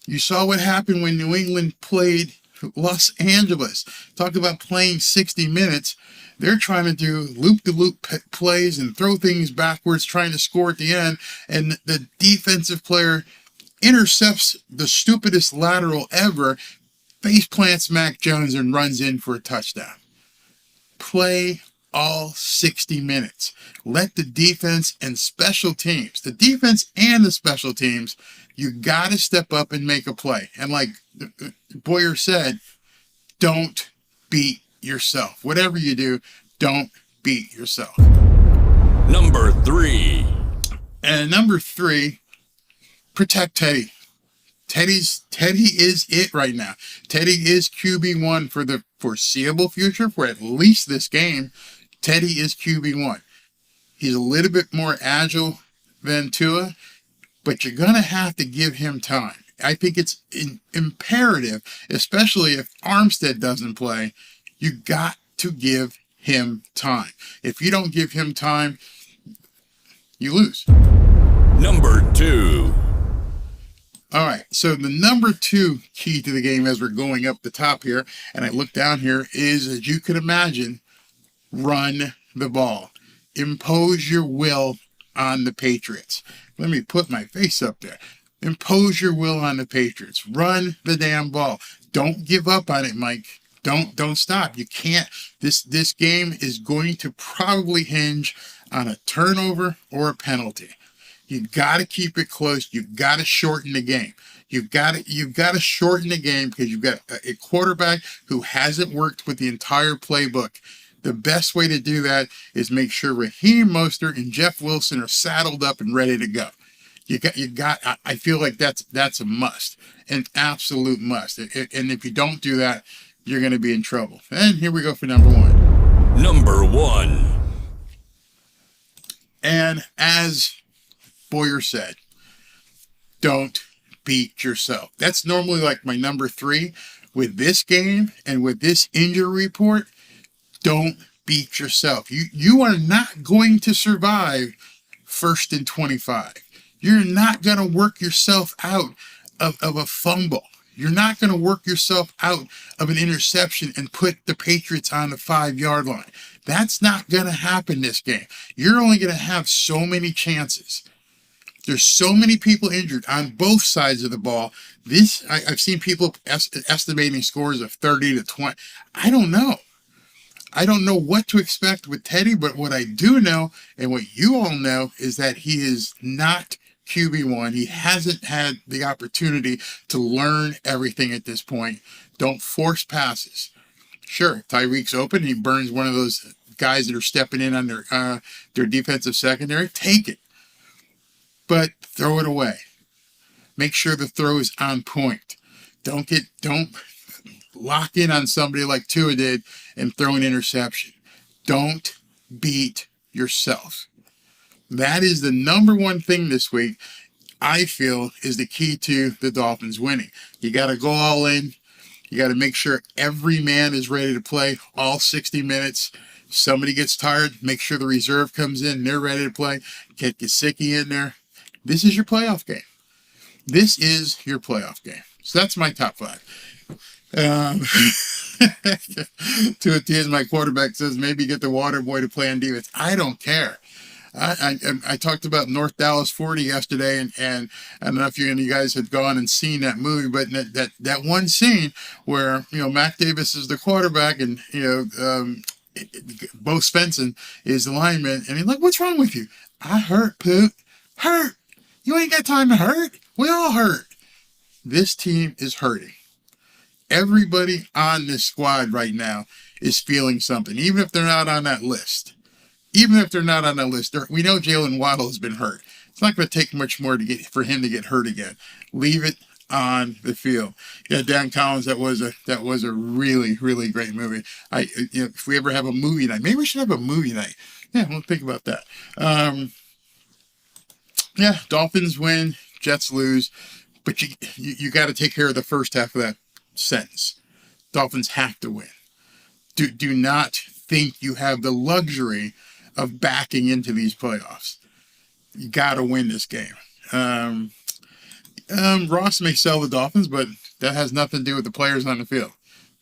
You saw what happened when New England played Los Angeles. Talk about playing 60 minutes. They're trying to do loop-de-loop plays and throw things backwards, trying to score at the end. And the defensive player intercepts the stupidest lateral ever, face plants Mac Jones, and runs in for a touchdown. Play all 60 minutes. Let the defense and special teams, the defense and the special teams, you got to step up and make a play. And like Boyer said, don't beat yourself. Whatever you do, don't beat yourself. Number 3. And number 3, protect Teddy. Teddy is it right now. Teddy is QB1 for the foreseeable future, for at least this game. Teddy is QB1. He's a little bit more agile than Tua, but you're going to have to give him time. I think it's imperative, especially if Armstead doesn't play, you got to give him time. If you don't give him time, you lose. Number 2. All right, so the number 2 key to the game as we're going up the top here, and I look down here, is, as you can imagine, run the ball. Impose your will on the Patriots. Let me put my face up there. Impose your will on the Patriots. Run the damn ball. Don't give up on it, Mike. Don't stop. You can't. This game is going to probably hinge on a turnover or a penalty. You got to keep it close. You got to shorten the game. You've got to shorten the game because you've got a quarterback who hasn't worked with the entire playbook. The best way to do that is make sure Raheem Mostert and Jeff Wilson are saddled up and ready to go. I feel like that's a must, an absolute must. And if you don't do that, you're going to be in trouble. And here we go for number one. Number 1. And as Boyer said, don't beat yourself. That's normally like my number 3. With this game and with this injury report, don't beat yourself. You are not going to survive 1st and 25. You're not going to work yourself out of a fumble. You're not going to work yourself out of an interception and put the Patriots on the 5-yard line. That's not going to happen this game. You're only going to have so many chances. There's so many people injured on both sides of the ball. I've seen people estimating scores of 30 to 20. I don't know. I don't know what to expect with Teddy, but what I do know, and what you all know, is that he is not QB1. He hasn't had the opportunity to learn everything at this point. Don't force passes. Sure, Tyreek's open. He burns one of those guys that are stepping in on their defensive secondary. Take it. But throw it away. Make sure the throw is on point. Don't lock in on somebody like Tua did and throw an interception. Don't beat yourself. That is the number one thing this week, I feel, is the key to the Dolphins winning. You got to go all in. You got to make sure every man is ready to play all 60 minutes. Somebody gets tired, make sure the reserve comes in, they're ready to play. Get Gesicki in there. This is your playoff game. This is your playoff game. So that's my top 5. Tua Tagovailoa, my quarterback, says maybe get the water boy to play on defense. I don't care. I talked about North Dallas 40 yesterday, and I don't know if you guys had gone and seen that movie, but that one scene where, Mac Davis is the quarterback and, Bo Svensson is the lineman, and he's like, "What's wrong with you?" "I hurt, Poot. Hurt? You ain't got time to hurt. We all hurt." This team is hurting. Everybody on this squad right now is feeling something, even if they're not on that list. Even if they're not on that list, we know Jalen Waddle has been hurt. It's not going to take much more for him to get hurt again. Leave it on the field. Yeah, Dan Collins, that was a really, really great movie. If we ever have a movie night, maybe we should have a movie night. Yeah, we'll think about that. Yeah, Dolphins win, Jets lose, but you got to take care of the first half of that sentence. Dolphins have to win. Do not think you have the luxury of backing into these playoffs. You got to win this game. Ross may sell the Dolphins, but that has nothing to do with the players on the field.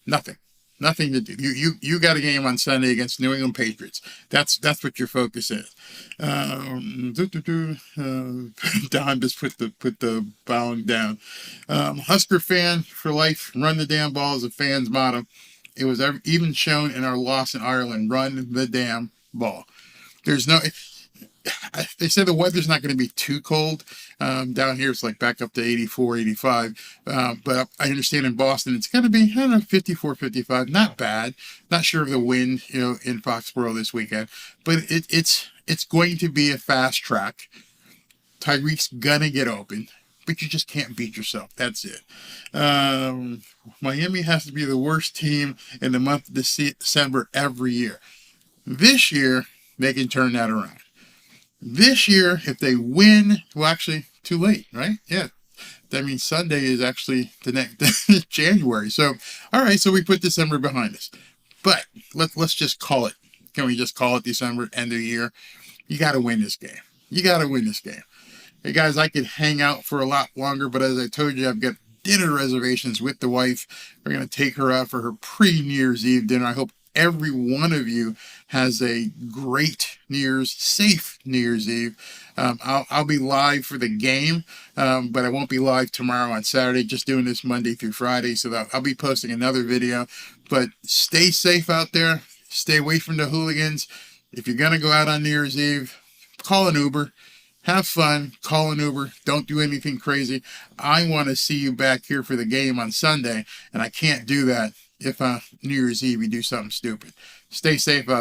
Nothing to do. You got a game on Sunday against New England Patriots. That's what your focus is. Don just put the bound down. Husker fan for life. Run the damn ball is a fan's motto. It was even shown in our loss in Ireland. Run the damn ball. They said the weather's not going to be too cold. Down here, it's like back up to 84, 85. But I understand in Boston, it's going to be, 54, 55. Not bad. Not sure of the wind, in Foxborough this weekend. But it's going to be a fast track. Tyreek's going to get open. But you just can't beat yourself. That's it. Miami has to be the worst team in the month of December every year. This year, they can turn that around. This year, if they win, well, actually, too late, right? Yeah. That means Sunday is actually the next January. So, all right, so we put December behind us. But let's just call it. Can we just call it December, end of the year? You got to win this game. Hey, guys, I could hang out for a lot longer, but as I told you, I've got dinner reservations with the wife. We're going to take her out for her pre-New Year's Eve dinner. I hope every one of you has a great safe New Year's Eve. I'll be live for the game, but I won't be live tomorrow on Saturday, just doing this Monday through Friday. So that I'll be posting another video, but stay safe out there. Stay away from the hooligans. If you're going to go out on New Year's Eve, call an Uber. Have fun, call an Uber, don't do anything crazy. I want to see you back here for the game on Sunday, and I can't do that if New Year's Eve you do something stupid. Stay safe out